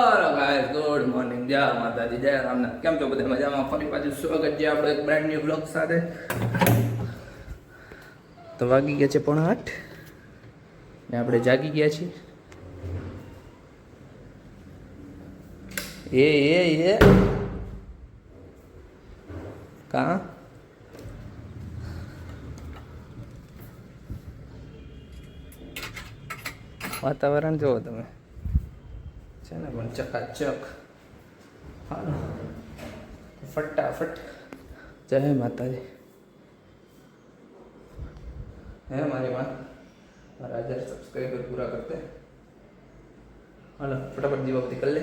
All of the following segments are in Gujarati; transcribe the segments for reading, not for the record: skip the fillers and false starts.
Hello guys, good morning. જય માતાજી, જય રામનાથ. કેમ છો બધા? મજામાં? ફરી પાછું સ્વાગત છે આપણો એક બ્રાન્ડ ન્યુ બ્લોગ સાથે. તો વાગી ગયા છે 7:30 ને આપણે જાગી ગયા છીએ. એ કા વાતાવરણ જોવો તમે છે ને, પણ ચકાચક. હાલો ફટાફટ. જય માતાજી. હે મારી માં, મારા 1000 સબસ્ક્રાઈબર પૂરા કરતે. હાલો ફટાફટ દીવાબત્તી કરી લે.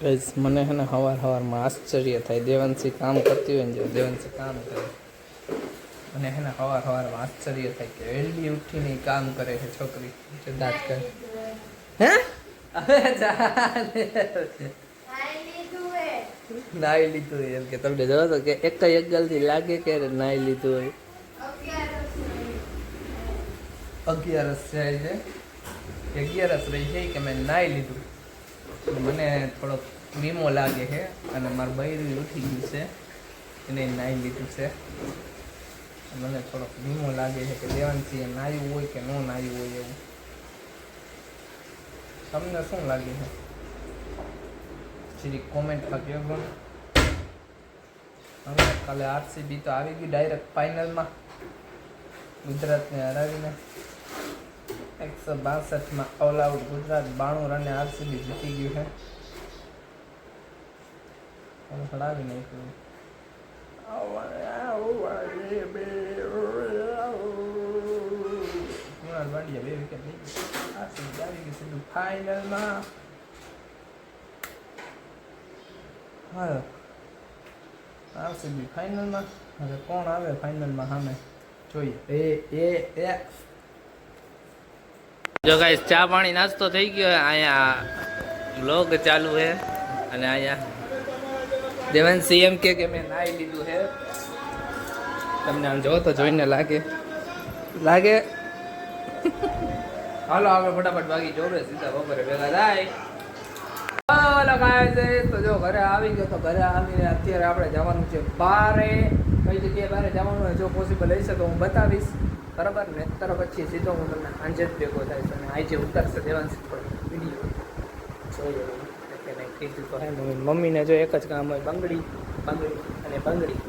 ગાઈસ, મને છે ને સવારમાં આશ્ચર્ય થાય. દેવાંશી કામ કરતી હોય ને, જો દેવાંશી કામ કરે, અને એને સવારમાં આશ્ચર્ય થાય કે વહેલી ઉઠીને કામ કરે છે છોકરી. દાંત કરે હે, હવે નાઈ લીધું હોય એમ કે તમને જોવો તો કે એક ગલથી લાગે કે નાઈ લીધું હોય. 11 જાય છે, 11 રહી છે કે મેં નાઈ લીધું. મને થોડોક વીમો લાગે છે, અને મારું બૈરું ઉઠી ગયું છે, એને નાઈ લીધું છે. મને થોડોક વીમો લાગે છે કે દેવાંશીએ નાયું હોય કે ન નાયું હોય એવું. તમને શું લાગે છે? સીધી કોમેન્ટ આપજો. હવે કાલે આરસીબી તો આવી ગઈ ડાયરેક્ટ ફાઇનલમાં, ગુજરાતને હરાવીને. 162માં ઓલ આઉટ ગુજરાત, 92 રને આરસીબી જીતી ગયું છે. હરાવી નાખ્યું. કુણાલ પાંડ્યા 2 વિકેટ લઈ ગઈ. આરસીબી આવી ગઈ સીધું ફાઇનલમાં. હા, આરસીબી ફાઇનલમાં. હવે કોણ આવે ફાઇનલમાં સામે જોઈએ. જો ગાઈસ, ચા પાણી નાસ્તો થઈ ગયો. અહીંયા વ્લોગ ચાલુ છે, અને અહીંયા દેવાંશી એમ કે મેં નાઈ લીધું છે. તમને આમ જો તો જોઈને લાગે. હાલો આપણે ફટાફટ ભાગી જોવે, સીધા બપોરે ભેગા થાય. હાલો ગાઈસ, તો જો ઘરે આવી ગયો. તો ઘરે આવીને અત્યારે આપણે જવાનું છે બારે. કઈ જગ્યાએ બારે જવાનું હોય, જો પોસિબલ હશે તો હું બતાવીશ, બરાબર ને? તરફ પછી સીધો હું તમને સાંજે જ ભેગો થાય છે, અને આજે ઉતરશે દેવાંશી થોડો વિડીયો જોઈએ કે નહીં. કીધું તો હે મમ્મીને જો એક જ કામ હોય, બંગડી અને બંગડી.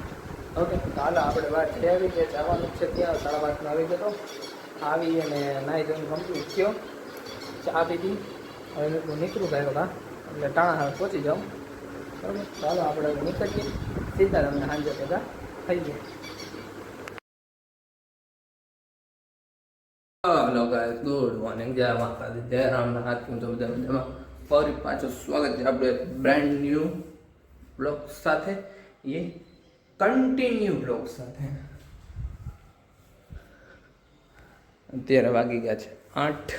ઓકે, તો હાલો આપણે વાત આવી કે જવાનું છે ત્યાં. 8:30 આવી ગયો. આવી અને નાહી ધોઈને કમ્પ્લીટ થયો, ચા પીધી. હવે હું નીકળું ગયો કા, એટલે ટાણા હવે પહોંચી જાઉં, બરાબર? ચાલો આપણે નીકળીએ, સીધા તમને સાંજે ભેગા થઈ ગયા. Hello guys, good morning. જય માતાજી, જય રામનાથ. કેમ છો બધા? મજામાં? ફરી પાછું સ્વાગત છે આપણે બ્રાન્ડ ન્યૂ બ્લોગ સાથે, એ કન્ટિન્યુ બ્લોગ સાથે. અત્યારે વાગી ગયા છે 8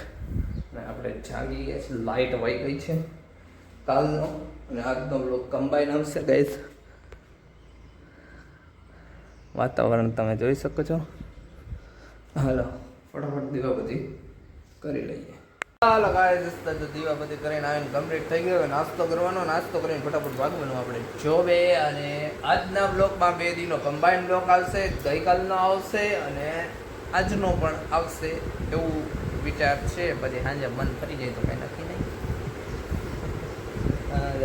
અને આપણે જાગી ગયા છે. લાઇટ વહી ગઈ છે કાલનો અને આજનો બ્લોગ કમ્બાઈન આવશે ગાઈસ. વાતાવરણ તમે જોઈ શકો છો. હાલો ફટાફટ દીવાબત્તી કરી લઈએ. હાલો ગાઈસ, તો દીવાબત્તી કરીને આવીને કમ્પ્લીટ થઈ ગયો. નાસ્તો કરવાનો, નાસ્તો કરીને ફટાફટ ભાગવાનું આપણે જોબે. અને આજના બ્લોગમાં 2 દીનો કમ્બાઈન બ્લોગ આવશે. ગઈકાલનો આવશે અને આજનો પણ આવશે એવું વિચાર છે. પછી સાંજે મન ફરી જાય તો કંઈ નક્કી નહીં.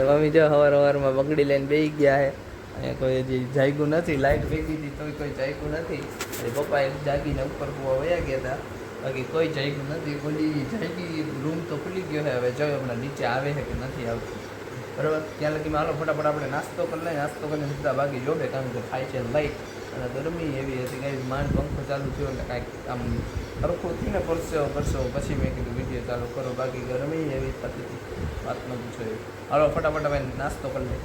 મમ્મી જો સવારમાં બંગડી લઈને બેસી ગયા છે, અને કોઈ હજી જાગ્યું નથી. લાઇટ ભેગી હતી તોય કોઈ જાગ્યું નથી. અને પપ્પા એક જાગીને ઉપર કૂવા વયા ગયા હતા, બાકી કોઈ જાગ્યું નથી. બોલી જાગી રૂમ તો ખુલી ગયો છે. હવે જોયો હમણાં નીચે આવે છે કે નથી આવતું, બરાબર? ત્યાં લગીમાં હાલો ફટાફટ આપણે નાસ્તો કરી લઈએ. નાસ્તો કરીને સીધા ભાગી જોબે, કારણ કે થાય છે લાઇટ અને ગરમી એવી હતી. કાંઈ માંડ પંખો ચાલુ થયો એટલે કાંઈક આમ સરખું થઈને પરસો પછી મેં કીધું વિડીયો ચાલુ કરો. બાકી ગરમી એવી થતી હતી, વાત ન પૂછો એવી. હાલો ફટાફટ હવે નાસ્તો કરી લઈએ.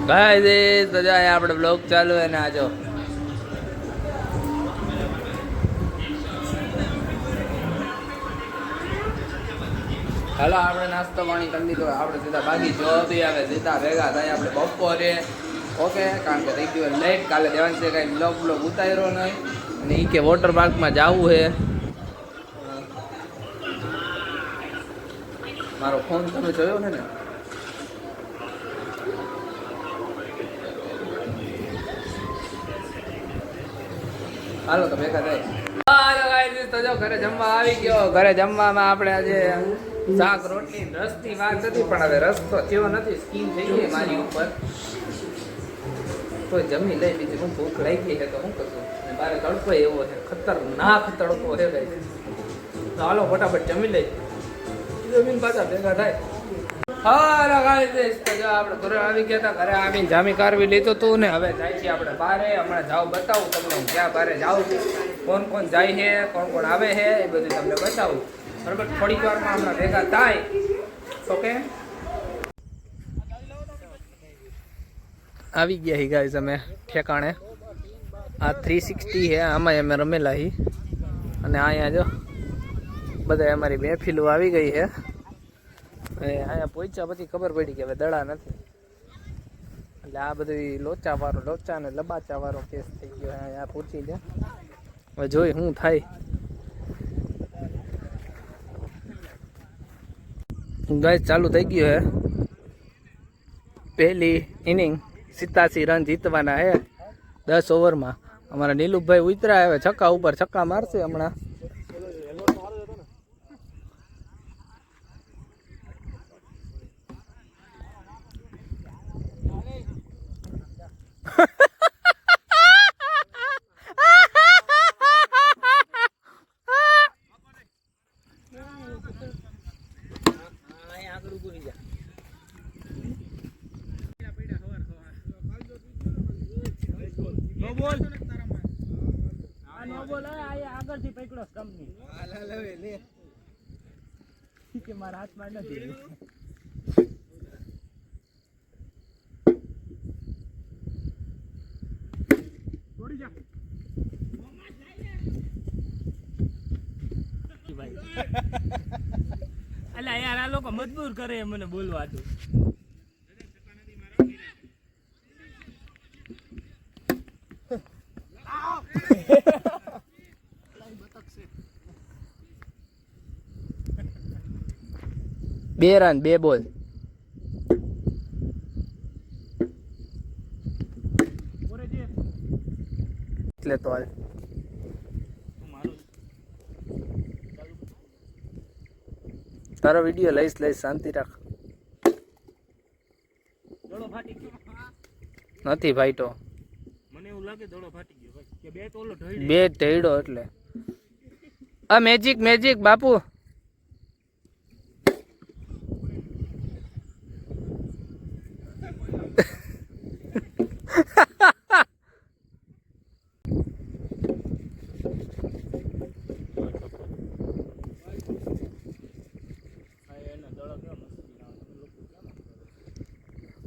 ગાઈસ, તો જાય આપણે બ્લોગ ચાલુ હોય ને આજો. હાલો આપણે નાસ્તો પાણી કરી લીધો. આપણે સીધા ભાગી જો બી આવે, સીધા ભેગા થાય આપણે બપોરે ઓકે, કારણ કે થઈ ગયું લેટ. કાલે દેવાંશ છે કાંઈ બ્લોગ ઉતાર્યો નહીં અને એ કે વોટર પાર્કમાં જવું છે. મારો ફોન તમે જોયો છે ને? હાલો તો ભેગા થાય. હાલો ગાઈસ, તો જો ઘરે જમવા આવી ગયો. ઘરે જમવામાં આપણે આજે શાક રોટલી રસની વાત હતી, પણ હવે રસ તો થયો નથી. સ્કીન થઈ ગઈ મારી ઉપર. તો જમી લઈ બીજી હું ભૂખ લાગી છે તો શું કરશું. અને બારે તડકો એવો છે, ખતરનાક તડકો છે ગાઈસ. તો હાલો ફટાફટ જમી લઈ, જમીન પાછા ભેગા થાય. હાલો ગાઈસ, તો જો આપણે ઘરે આવી ગયા હતા. ઘરે આવીને જામી કારવી લીધું હતું ને હવે જાય છે આપણે બારે. હમણાં જાવ બતાવું તમને હું ક્યાં બારે જાઉં છું, કોણ કોણ જાય છે, કોણ કોણ આવે છે, એ બધું તમને બતાવું. બરાબર, થોડીક વારમાં હમણાં ભેગા થાય. ઓકે, આવી ગયા હી ગાઈસ અમે ઠેકાણે. આ 360 છે, આમાં અમે રમેલા હી. અને અહીંયા જો બધા અમારી મહેફિલો આવી ગઈ છે. અહીંયા પહોંચ્યા પછી ખબર પડી કે હવે દડા નથી. એટલે આ બધું લોચા ને લબાચા વાળો કેસ થઈ ગયો. અહીંયા પહોંચી ગયા, હવે જોઈ શું થાય. ગાઈસ ચાલુ થઈ ગયું હે. પહેલી ઇનિંગ 87 રન જીતવાના હે 10 ઓવરમાં. અમારા નીલુભાઈ ઉતરા હવે છક્કા ઉપર છક્કા મારશે હમણાં. આગળથી પકડો સ્ટમ્પની. કે મારા હાથમાં નથી. અલ્યા યાર, આ લોકો મજબૂર કરે મને બોલવા. હતું બે રન 2 બોલ. એટલે તો હાલ તારો વિડીયો લઈશ શાંતિ રાખ. દડો ફાટી ગયો નથી ભાઈ. તો મને એવું લાગે દડો ફાટી ગયો ભાઈ, કે બેટ ઓલો ઢળ્યો. બેટ ઢળ્યો એટલે આ મેજિક બાપુ.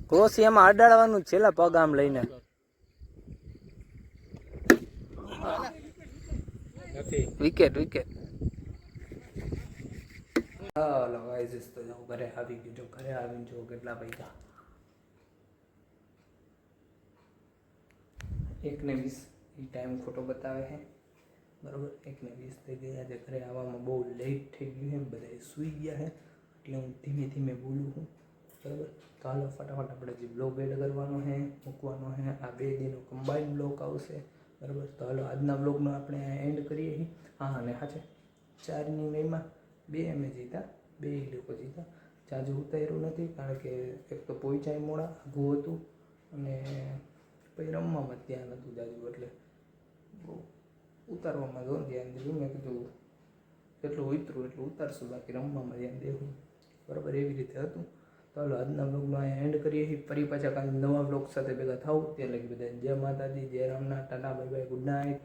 ક્રોશિયામાં અડાડવાનું છેલ્લા પગ આમ લઈને. વિકેટ. હાલો ગાઈસ, તો જો ઘરે આવી ગયો. ઘરે આવીને જો કેટલા પૈસા 1:20 એ ટાઈમ ખોટો બતાવે છે. બરાબર, 1:20 થઈ ગયા છે. ઘરે આવવામાં બહુ લેટ થઈ ગયું છે. બધા સૂઈ ગયા છે એટલે હું ધીમે બોલું છું. બરાબર, તો હાલો ફટાફટ આપણે જે બ્લોગ એડ કરવાનો છે, મૂકવાનો છે. આ 2 દિનનો કમ્બાઈન બ્લોગ આવશે. બરાબર, તો હાલો આજના બ્લોગનો આપણે એન્ડ કરીએ છીએ. હા, અને સાચે 4ની મેમાં 2 અમે જીતા, 2 લોકો જીતા. જાજુ ઉતાર્યું નથી કારણ કે એક તો પહોંચાય મોડા આઘું હતું અને પછી રમવામાં ધ્યાન હતું જાજુ, એટલે બહુ ઉતારવામાં જો ધ્યાન દીધું. મેં કીધું જેટલું ઉતરું એટલું ઉતારશું, બાકી રમવામાં ધ્યાન દેવું. બરાબર, એવી રીતે હતું. તો હાલો આજના બ્લોગનો અહીંયા એન્ડ કરીએ છીએ. ફરી પાછા કાલે નવા બ્લોગ સાથે ભેગા થાવ. ત્યાં લગી બધા જય માતાજી, જય Ramnath, Tata, bye bye, good night.